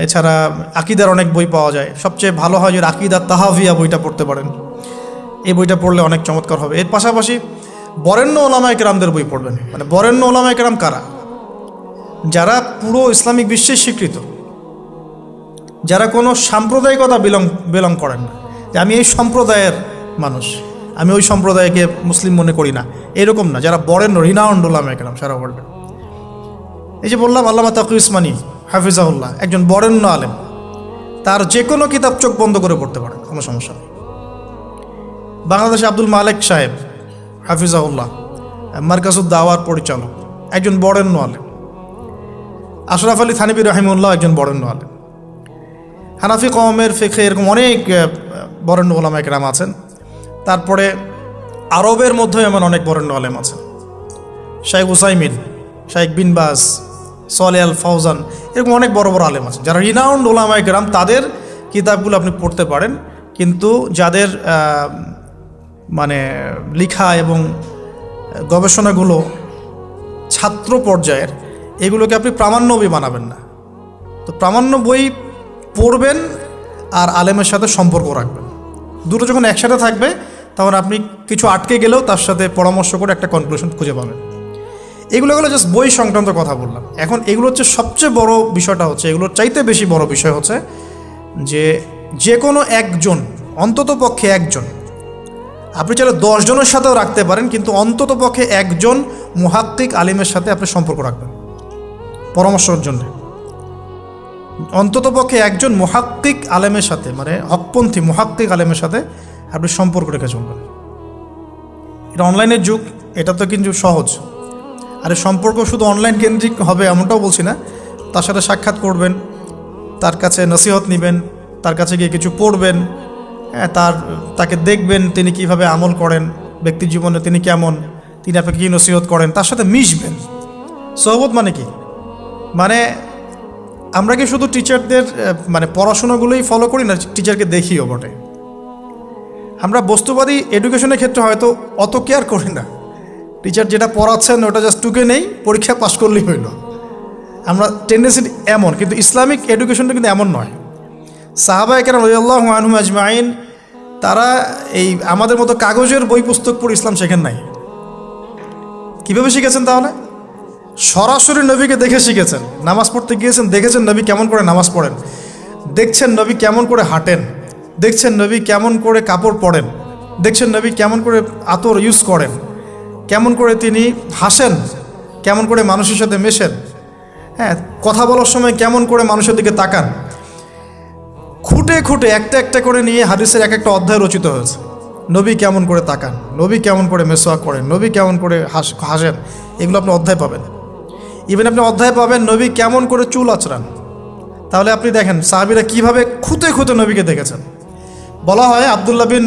এছাড়া আকিদার অনেক বই পাওয়া যায়। সবচেয়ে ভালো হয় যে আকিদা তাহাভিয়া বইটা পড়তে পারেন, এই বইটা পড়লে অনেক চমৎকার হবে। এর পাশাপাশি বরেণ্য ওলামায়ে কেরামদের বই পড়বেন। মানে বরেণ্য ওলামায়ে কেরাম কারা? যারা পুরো ইসলামিক বিশ্বে স্বীকৃত, যারা কোনো সাম্প্রদায়িকতা বিলং করেন না, যে আমি এই সম্প্রদায়ের মানুষ, আমি ওই সম্প্রদায়কে মুসলিম মনে করি না, এরকম না। যারা বরেণ্য, রিনাউন্ড ওলামায়ে কেরাম সারা ওয়ার্ল্ডে। এই যে বললাম আল্লামা তাকি উসমানী হাফিজাহুল্লাহ, একজন বরেণ্য আলেম, তার যে কোনো কিতাব চোখ বন্ধ করে পড়তে পারেন, কোনো সমস্যা নেই। বাংলাদেশে আব্দুল মালেক সাহেব হাফিজাহুল্লাহ, মার্কাজুদ দাওয়ার পরিচালক, একজন বরেণ্য আলেম। আশরাফ আলী থানভী রহিমউল্লাহ একজন বরেণ্য আলেম। হানাফি কওমের ফিকহে এরকম অনেক বরেণ্য ওলামায়ে কেরাম আছেন। তারপরে আরবের মধ্যে এমন অনেক বরেণ্য আলেম আছেন, শাইখ উসাইমিন, শাইখ বিন বাজ, সালেহ আল ফাওজান, এরকম অনেক বড় বড় আলেম আছেন যারা রিনাউন্ড ওলামায়ে কেরাম। তাদের কিতাবগুলো আপনি পড়তে পারেন, কিন্তু যাদের মানে লেখা এবং গবেষণাগুলো ছাত্র পর্যায়ের, এগুলোকে আপনি প্রামাণ্য বই বানাবেন না। তো প্রামাণ্য বই পড়বেন আর আলেমের সাথে সম্পর্ক রাখবেন। দুটো যখন একসাথে থাকবে তখন আপনি কিছু আটকে গেলেও তার সাথে পরামর্শ করে একটা কনক্লুশন খুঁজে পাবেন। এগুলো জাস্ট বই সংক্রান্ত কথা বললাম। এখন এগুলো হচ্ছে সবচেয়ে বড় বিষয়টা হচ্ছে, এগুলোর চাইতে বেশি বড় বিষয় হচ্ছে যে কোনো একজন, অন্তত পক্ষে একজন, আপনি চাইলে 10 জনের সাথেও রাখতে পারেন, কিন্তু অন্তত পক্ষে একজন মুহাক্কিক আলিমের সাথে আপনি সম্পর্ক রাখবেন পরামর্শের জন্য। অন্তত পক্ষে একজন মুহাক্কিক আলেমের সাথে, মানে হকপন্থী মুহাক্কিক আলেমের সাথে আপনি সম্পর্ক রেখে চলবেন। এটা অনলাইনের যুগ, এটা তো কিন্তু সহজ। আর সম্পর্ক শুধু অনলাইন কেন্দ্রিক হবে এমনটাও বলছি না, তার সাথে সাক্ষাৎ করবেন, তার কাছে নসিহত নেবেন, তার কাছে গিয়ে কিছু পড়বেন, হ্যাঁ, তাকে দেখবেন তিনি কিভাবে আমল করেন, ব্যক্তি জীবনে তিনি কেমন, তিনি আপনাকে কী নসিহত করেন, তার সাথে মিশবেন। সোহবত মানে কি? মানে আমরা কি শুধু টিচারদের মানে পড়াশোনাগুলোই ফলো করি না, টিচারকে দেখিও বটে। আমরা বস্তুবাদী এডুকেশনের ক্ষেত্রে হয়তো অত কেয়ার করি না, টিচার যেটা পড়াচ্ছেন ওটা জাস্ট টুকে নেই, পরীক্ষা পাশ করলেই হইল। আমরা টেন্ডেন্সি এমন, কিন্তু ইসলামিক এডুকেশনটা কিন্তু এমন নয়। সাহাবা একরাম রাদিয়াল্লাহু আনহুম আজমাইন তারা এই আমাদের মতো কাগজের বই পুস্তক পড়ে ইসলাম শেখেন নাই। কীভাবে শিখেছেন? তাহলে সরাসরি নবীকে দেখে শিখেছেন। নামাজ পড়তে গিয়েছেন, দেখেছেন নবী কেমন করে নামাজ পড়েন, দেখছেন নবী কেমন করে হাঁটেন, দেখছেন নবী কেমন করে কাপড় পরেন, দেখছেন নবী কেমন করে আতর ইউজ করেন, কেমন করে তিনি হাসেন, কেমন করে মানুষের সাথে মেশেন, হ্যাঁ, কথা বলার সময় কেমন করে মানুষের দিকে তাকান। খুঁটে খুঁটে একটা একটা করে নিয়ে হাদিসের এক একটা অধ্যায় রচিত হয়েছে। নবী কেমন করে তাকান, নবী কেমন করে মেসওয়াক করেন, নবী কেমন করে হাসেন, এগুলো আপনি অধ্যায় পাবেন। ইভেন আপনি অধ্যায় পাবেন নবী কেমন করে চুল আঁচড়ান। তাহলে আপনি দেখেন সাহাবীরা কীভাবে খুঁতে খুঁতে নবীকে দেখেছেন। বলা হয় আব্দুল্লাহ বিন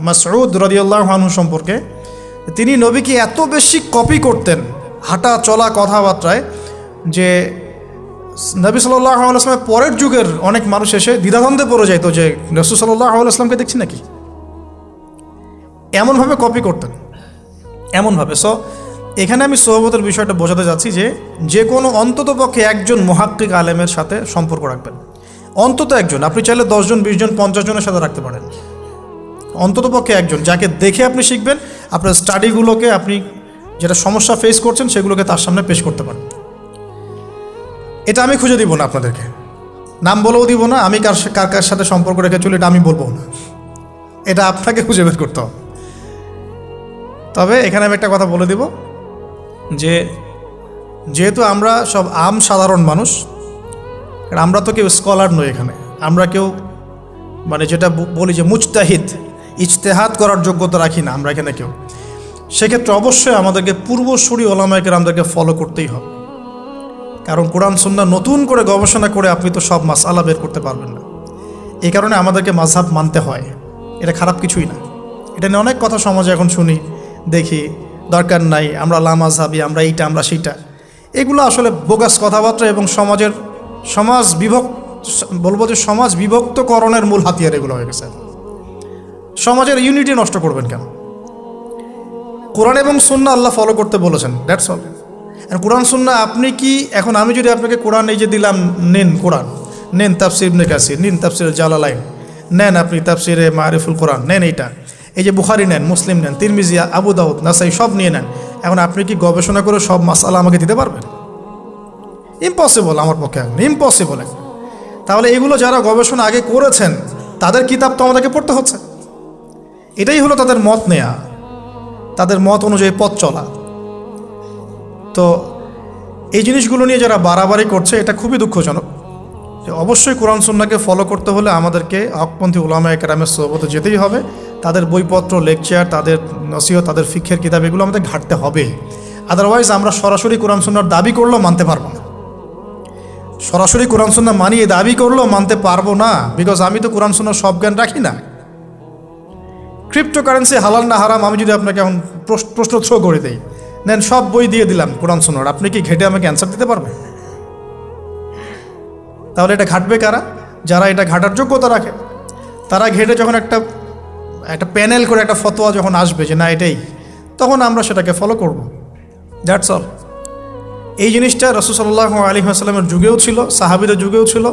মাসউদ রাদিয়াল্লাহু আনহু সম্পর্কে, তিনি নবীকে এত বেশি কপি করতেন হাঁটা চলা কথাবার্তায় যে নবী সাল্লাল্লাহু আলাইহি ওয়াসাল্লামের পরের যুগের অনেক মানুষ এসে দ্বিধাদ্বন্দ্বে পড়ে যাইতো যে রাসূল সাল্লাল্লাহু আলাইহি ওয়াসাল্লামকে দেখছি নাকি। এমনভাবে কপি করতেন, এমনভাবে। সো এখানে আমি সোহবতের বিষয়টা বোঝাতে যাচ্ছি যে কোনো অন্ততপক্ষে একজন মুহাক্কিক আলেমের সাথে সম্পর্ক রাখবেন। অন্তত একজন, আপনি চাইলে 10 জন 20 জন 50 জনের সাথে রাখতে পারেন। অন্ততপক্ষে একজন যাকে দেখে আপনি শিখবেন, আপনার স্টাডিগুলোকে আপনি যেটা সমস্যা ফেস করছেন সেগুলোকে তার সামনে পেশ করতে পারেন। এটা আমি খুঁজে দিব না আপনাদেরকে, নাম বলেও দিব না, আমি কার সাথে সম্পর্ক রেখে চলি এটা আমি বলবো না, এটা আপনাকে খুঁজে বের করতে হবে। তবে এখানে আমি একটা কথা বলে দিব যেহেতু আমরা সব সাধারণ মানুষ, আমরা তো কেউ স্কলার নই, এখানে আমরা কেউ মানে যেটা বলি যে মুজতাহিদ, ইজতেহাদ করার যোগ্যতা রাখি না আমরা এখানে কেউ। সেক্ষেত্রে অবশ্যই আমাদেরকে পূর্বসূরি ওলামায়ে কেরামদেরকে ফলো করতেই হবে, কারণ কোরআন সুন্নাহ নতুন করে গবেষণা করে আপনি তো সব মাসআলা বের করতে পারবেন না। এই কারণে আমাদেরকে মাযহাব মানতে হয়, এটা খারাপ কিছুই না। এটা নিয়ে অনেক কথা সমাজে এখন শুনি, দেখি, দরকার নাই, আমরা লা মাযহাবি, আমরা এইটা আমরা সেইটা, এগুলো আসলে বোগাস কথাবার্তা এবং সমাজ বিভক্তকরণের মূল হাতিয়ার এগুলো হয়ে গেছে। সমাজের ইউনিটি নষ্ট করবেন কেন? কোরআন এবং সুন্নাহ আল্লাহ ফলো করতে বলেছেন, দ্যাটস অল। আর কোরআন সুন্নাহ আপনি কি এখন আমি যদি আপনাকে কোরআন এই যে দিলাম, নেন কোরআন, নেন তাফসির ইবনে কাসির, নেন তাফসির জালালাইন, নেন আপনি তাফসিরে মারিফুল কোরআন, নেন এইটা, এই যে বুখারী নেন, মুসলিম নেন, তিরমিজি, আবু দাউদ, নাসাই সব নিয়ে নেন। এখন আপনি কি গবেষণা করে সব মাসআলা আমাকে দিতে পারবেন? ইম্পসিবল, আমার পক্ষে এখন ইম্পসিবল। তাহলে এগুলো যারা গবেষণা আগে করেছেন তাদের কিতাব তো আমাদেরকে পড়তে হচ্ছে। এটাই হলো তাদের মত নেয়া, তাদের মত অনুযায়ী পথ চলা। তো এই জিনিসগুলো নিয়ে যারা বাড়াবাড়ি করছে এটা খুবই দুঃখজনক। যে অবশ্যই কোরআন সুন্নাহকে ফলো করতে হলে আমাদেরকে হকপন্থী উলামায়ে কেরামের সোহবতে যেতেই হবে, তাদের বইপত্র, লেকচার, তাদের নসিহত, তাদের ফিকহের কিতাব, এগুলো আমাদের ঘাটতে হবে। আদারওয়াইজ আমরা সরাসরি কোরআন সুন্নাহর দাবি করলেও মানতে পারবো না। সরাসরি কোরআন সুন্নাহ মানিয়ে দাবি করলেও মানতে পারবো না, বিকজ আমি তো কোরআন সুন্নাহর সব জ্ঞান রাখি না। ক্রিপ্টোকারেন্সি হালাল না হারাম আমি যদি আপনাকে এখন প্রশ্ন থ্রো করে দেই, নেন সব বই দিয়ে দিলাম কোরআন সুন্নাহর, আপনি কি ঘেটে আমাকে অ্যান্সার দিতে পারবেন? তাহলে এটা ঘাটবে কারা? যারা এটা ঘাটার যোগ্যতা রাখে। তারা ঘেটে যখন একটা প্যানেল করে একটা ফতোয়া যখন আসবে যে না এটাই, তখন আমরা সেটাকে ফলো করব। That's all. এই জিনিসটা রাসূল সাল্লাল্লাহু আলাইহি ওয়াসাল্লামের যুগেও ছিল, সাহাবীদের যুগেও ছিল,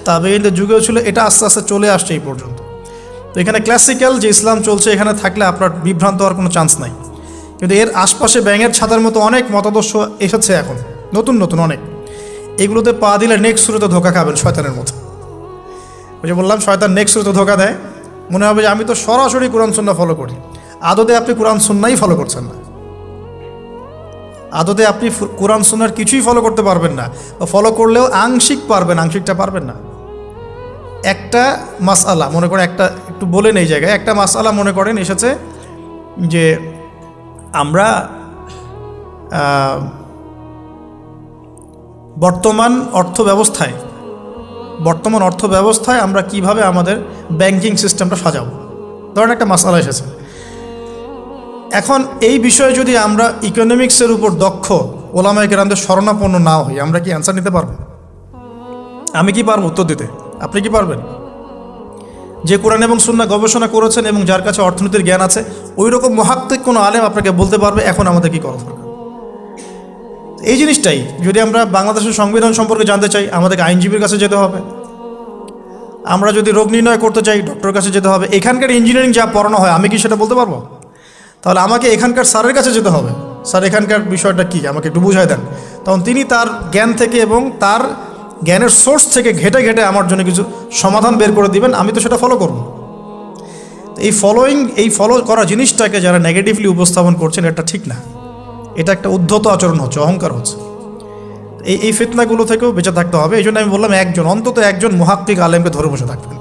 তাবেঈনদের যুগেও ছিল, এটা আস্তে আস্তে চলে আসছে এই পর্যন্ত। তো এখানে ক্লাসিক্যাল যে ইসলাম চলছে এখানে থাকলে আপনার বিভ্রান্ত হওয়ার কোনো চান্স নাই। কিন্তু এর আশপাশে ব্যাঙের ছাতার মতো অনেক মতাদর্শ এসেছে এখন, নতুন নতুন অনেক। এগুলোতে পা দিলে নেক্সট শুরুতে ধোকা খাবেন শয়তানের মতো। ওই যে বললাম শয়তান নেক্সট শুরুতে ধোকা দেয়, মনে হবে যে আমি তো সরাসরি কোরআন সুন্নাহ ফলো করি, আদতে আপনি কোরআন সুন্নাহই ফলো করছেন না। আদতে আপনি কোরআন সুন্নাহর কিছুই ফলো করতে পারবেন না, বা ফলো করলেও আংশিক পারবেন, আংশিকটা পারবেন না। একটা মাসআলা মনে করেন, একটু বলেন এই জায়গায়, একটা মাসআলা মনে করেন এসেছে যে আমরা বর্তমান অর্থ ব্যবস্থায় বর্তমান অর্থ ব্যবস্থায় আমরা কিভাবে আমাদের ব্যাংকিং সিস্টেমটা সাজাবো। ধরেন একটা মাসালা এসেছে, এখন এই বিষয়ে যদি আমরা ইকোনমিক্সের উপর দক্ষ ওলামায়ে কেরামদের শরণাপন্ন না হই, আমরা কি অ্যান্সার নিতে পারবো? আমি কি পারবো উত্তর দিতে? আপনি কি পারবেন? যে কোরআন এবং সুন্নাহ গবেষণা করেছেন এবং যার কাছে অর্থনীতির জ্ঞান আছে, ওই রকম মহাক্কিক কোনো আলেম আপনাকে বলতে পারবে এখন আমাদের কি করা দরকার। এই জিনিসটাই যদি আমরা বাংলাদেশের সংবিধান সম্পর্কে জানতে চাই, আমাদেরকে আইনজীবীর কাছে যেতে হবে। আমরা যদি রোগ নির্ণয় করতে চাই, ডক্টরের কাছে যেতে হবে। এখানকার ইঞ্জিনিয়ারিং যা পড়ানো হয়, আমি কি সেটা বলতে পারবো? তাহলে আমাকে এখানকার স্যারের কাছে যেতে হবে, স্যার এখানকার বিষয়টা কি আমাকে একটু বুঝাই দেন। তখন তিনি তার জ্ঞান থেকে এবং তার জ্ঞানের সোর্স থেকে ঘেটে ঘেটে আমার জন্য কিছু সমাধান বের করে দিবেন, আমি তো সেটা ফলো করব। এই ফলো করা জিনিসটাকে যারা নেগেটিভলি উপস্থাপন করছেন, এটা ঠিক না। এটা একটা উদ্ধত আচরণ হচ্ছে, অহংকার হচ্ছে। এই ফিতনাগুলো থেকেও বেঁচে থাকতে হবে। এই জন্য আমি বললাম অন্তত একজন মুহাক্কিক আলেমকে ধরে বসে থাকবেন।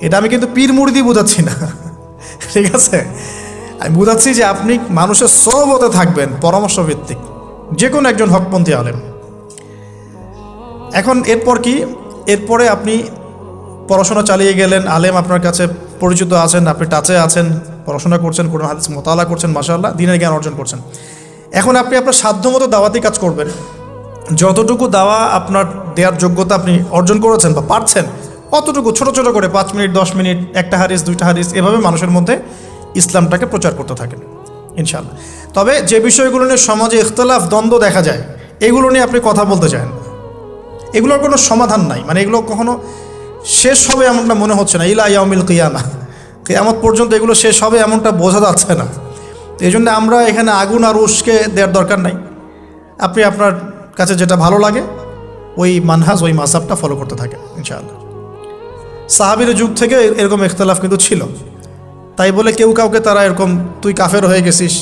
এটা আমি কিন্তু পীর মুরিদি বোঝাচ্ছি না, ঠিক আছে? আমি বোঝাচ্ছি যে আপনি মানুষের সহবতে থাকবেন, পরামর্শ ভিত্তিক, যে কোনো একজন হকপন্থী আলেম। এখন এরপর কি? এরপরে আপনি পড়াশোনা চালিয়ে গেলেন, আলেম আপনার কাছে পরিচিত আছেন, আপনি টাচে আছেন, পড়াশোনা করছেন, কোরআন হাদিস মোতালা করছেন, মাশাআল্লাহ দ্বীনের জ্ঞান অর্জন করছেন। এখন আপনি আপনার সাধ্যমতো দাওয়াতি কাজ করবেন। যতটুকু দাওয়া আপনার দেওয়ার যোগ্যতা আপনি অর্জন করেছেন বা পারছেন, অতটুকু ছোট ছোট করে 5 মিনিট 10 মিনিট, একটা হাদিস 2টা হাদিস, এভাবে মানুষের মধ্যে ইসলামটাকে প্রচার করতে থাকেন ইনশাআল্লাহ। তবে যে বিষয়গুলো নিয়ে সমাজে ইখতিলাফ দ্বন্দ্ব দেখা যায়, এগুলো নিয়ে আপনি কথা বলতে চান, এগুলোর কোনো সমাধান নাই, মানে এগুলো কখনো শেষ হবে এমনটা মনে হচ্ছে না। ইলা ইয়াউমিল কিয়ামা, কিয়ামত পর্যন্ত এগুলো শেষ হবে এমনটা বোঝা যাচ্ছে না। তো এই জন্য আমরা এখানে আগুন আর উস্কে দেওয়ার দরকার নাই। আপনি আপনার কাছে যেটা ভালো লাগে ওই মানহাজ, ওই মাযহাবটা ফলো করতে থাকেন ইনশাআল্লাহ। সাহাবীর যুগ থেকে এরকম ইখতিলাফ কিন্তু ছিল, তাই বলে কেউ কাউকে তারা এরকম তুই কাফের হয়ে গেছিস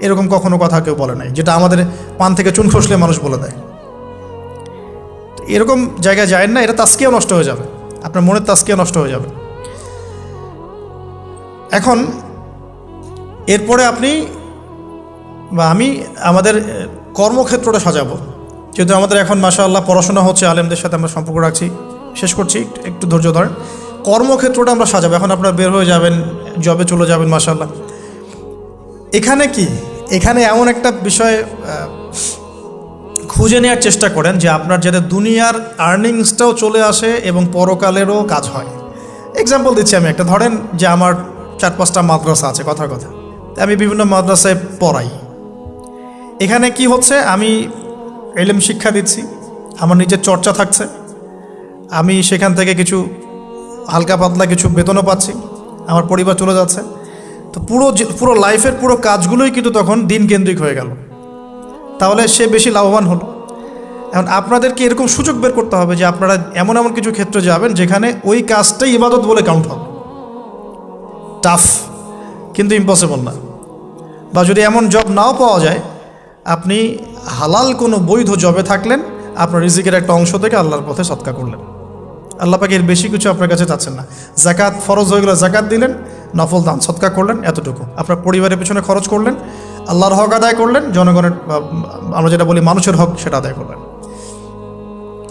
এরকম কখনো কথা কেউ বলে নাই, যেটা আমাদের পান থেকে চুন খসলে মানুষ বলে দেয়। এরকম জায়গায় যায় না, এটা তাস্কিয়া নষ্ট হয়ে যাবে, আপনার মনের তাস্কিয়া নষ্ট হয়ে যাবে। এখন এরপরে আপনি বা আমি আমাদের কর্মক্ষেত্রটা সাজাবো। যেহেতু আমাদের এখন মাশাআল্লাহ পড়াশোনা হচ্ছে, আলেমদের সাথে আমরা সম্পর্ক রাখছি, শেষ করছি, একটু ধৈর্য ধরেন। কর্মক্ষেত্রটা আমরা সাজাবো। এখন আপনারা বের হয়ে যাবেন, জবে চলে যাবেন মাশাআল্লাহ। এখানে কি, এখানে এমন একটা বিষয় খুঁজে নেওয়ার চেষ্টা করেন যে আপনার যাতে দুনিয়ার আর্নিংসটাও চলে আসে এবং পরকালেরও কাজ হয়। এক্সাম্পল দিচ্ছি আমি একটা, ধরেন যে আমার 4-5টা মাদ্রাসা আছে, কথার কথা, আমি বিভিন্ন মাদ্রাসায় পড়াই। এখানে কি হচ্ছে, আমি ইলম শিক্ষা দিচ্ছি, আমার নিজের চর্চা থাকছে, আমি সেখান থেকে কিছু হালকা পাতলা কিছু বেতনও পাচ্ছি, আমার পরিবার চলে যাচ্ছে। তো পুরো লাইফের পুরো কাজগুলোই কিন্তু তখন দিন কেন্দ্রিক হয়ে গেল, তাহলে সে বেশি লাভবান হলো। এখন আপনাদেরকে এরকম সুযোগ বের করতে হবে যে আপনারা এমন এমন কিছু ক্ষেত্রে যাবেন যেখানে ওই কাজটাই ইবাদত বলে কাউন্ট হবে। টাফ কিন্তু ইম্পসিবল না। বা যদি এমন জব নাও পাওয়া যায়, আপনি হালাল কোনো বৈধ জবে থাকলেন, আপনার রিজিকের একটা অংশ থেকে আল্লাহর পথে সদকা করলেন। আল্লাহ পাকে এর বেশি কিছু আপনার কাছে চাচ্ছেন না। জাকাত ফরজ হয়ে গেলে জাকাত দিলেন, নফল দান সদকা করলেন, এতটুকু আপনার পরিবারের পেছনে খরচ করলেন, আল্লাহর হক আদায় করলেন, জনগণের আমরা যেটা বলি মানুষের হক সেটা আদায় করলেন।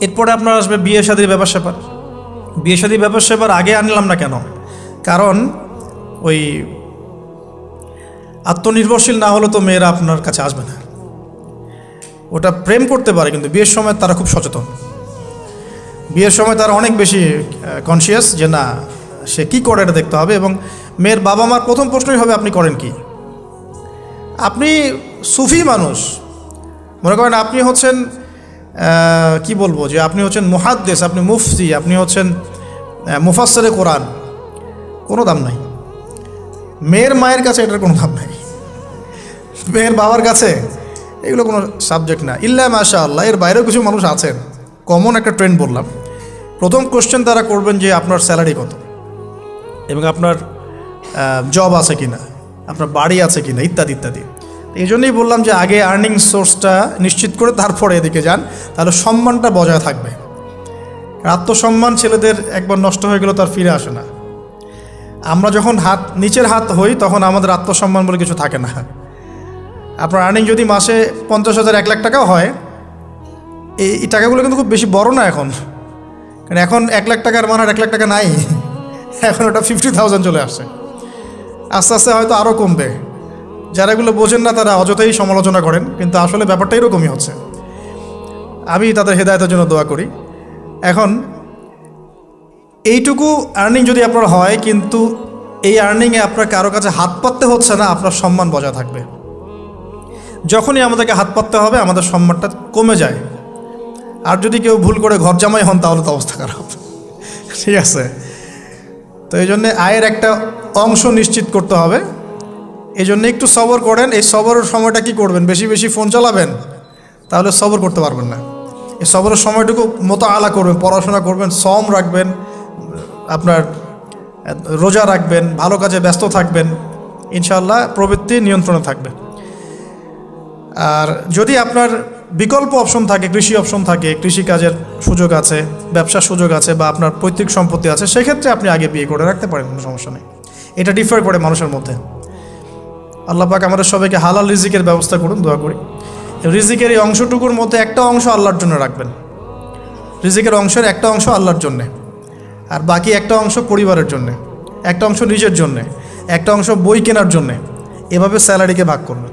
এরপরে আপনার আসবে বিয়ে শাদীর ব্যাপার স্যাপার। বিয়ে শাদীর ব্যাপার স্যাপার আগে আনলাম না কেন? কারণ ওই আত্মনির্ভরশীল না হলে তো মেয়েরা আপনার কাছে আসবে না। ওটা প্রেম করতে পারে, কিন্তু বিয়ের সময় তারা খুব সচেতন। বিয়ের সময় তারা অনেক বেশি কনসিয়াস যে না, সে কী করে এটা দেখতে হবে। এবং মেয়ের বাবা মার প্রথম প্রশ্নই হবে আপনি করেন কি। আপনি সুফি মানুষ, মনে করেন আপনি হচ্ছেন কি বলবো, যে আপনি হচ্ছেন মুহাদ্দিস, আপনি মুফতি, আপনি হচ্ছেন মুফাসসিরে কোরআন, কোনো দাম নাই। মেয়ের মায়ের কাছে এটার কোনো দাম নাই, মেয়ের বাবার কাছে এগুলো কোনো সাবজেক্ট না। ইল্লা মাশাআল্লাহ, এর বাইরেও কিছু মানুষ আছেন, কমন একটা ট্রেন্ড বললাম। প্রথম কোশ্চেন তারা করবেন যে আপনার স্যালারি কত, এবং আপনার জব আছে কিনা, আপনার বাড়ি আছে কিনা, ইত্যাদি ইত্যাদি। এই জন্যই বললাম যে আগে আর্নিং সোর্সটা নিশ্চিত করে তারপরে এদিকে যান, তাহলে সম্মানটা বজায় থাকবে। আত্মসম্মান ছেলেদের একবার নষ্ট হয়ে গেল তার ফিরে আসে না। আমরা যখন নিচের হাত হই তখন আমাদের আত্মসম্মান বলে কিছু থাকে না। আপনার আর্নিং যদি মাসে 50,000 1 লাখ টাকাও হয়, এই টাকাগুলো কিন্তু খুব বেশি বড় না এখন, কারণ এখন 1 লাখ টাকার মান আর 1 লাখ টাকা নাই, এখন ওটা 50,000 চলে আসছে। আস্তে আস্তে হয়তো আরও কমবে। যারা এগুলো বোঝেন না তারা অযথাই সমালোচনা করেন, কিন্তু আসলে ব্যাপারটা এরকমই হচ্ছে। আমি তাদের হেদায়েতের জন্য দোয়া করি। এখন এইটুকু আর্নিং যদি আপনার হয়, কিন্তু এই আর্নিংয়ে আপনার কারো কাছে হাত পাততে হচ্ছে না, আপনার সম্মান বজায় থাকবে। যখনই আমাদেরকে হাত পাততে হবে আমাদের সম্মানটা কমে যায়। আর যদি কেউ ভুল করে ঘর জামাই হন তাহলে তো অবস্থা খারাপ, ঠিক আছে? তো এই জন্যে আয়ের একটা অংশ নিশ্চিত করতে হবে। এই জন্য একটু সবর করেন। এই সবরের সময়টা কি করবেন? বেশি বেশি ফোন চালাবেন, তাহলে সবর করতে পারবেন না। এই সবরের সময়টুকু মোতাআলা করবেন, পড়াশোনা করবেন, সম রাখবেন, আপনার রোজা রাখবেন, ভালো কাজে ব্যস্ত থাকবেন, ইনশাআল্লাহ প্রবৃত্তি নিয়ন্ত্রণে থাকবে। আর যদি আপনার বিকল্প অপশন থাকে, কৃষি অপশন থাকে, কৃষিকাজের সুযোগ আছে, ব্যবসার সুযোগ আছে, বা আপনার পৈতৃক সম্পত্তি আছে, সেক্ষেত্রে আপনি আগে বিয়ে করে রাখতে পারেন, কোনো সমস্যা নেই। এটা ডিফার করে মানুষের মধ্যে। আল্লাহ পাক আমাদের সবাইকে হালাল রিজিকের ব্যবস্থা করুন, দোয়া করি। রিজিকের এই অংশটুকুর মধ্যে একটা অংশ আল্লাহর জন্য রাখবেন। রিজিকের অংশের একটা অংশ আল্লাহর জন্যে, আর বাকি একটা অংশ পরিবারের জন্যে, একটা অংশ নিজের জন্যে, একটা অংশ বই কেনার জন্যে। এভাবে স্যালারিকে ভাগ করবেন।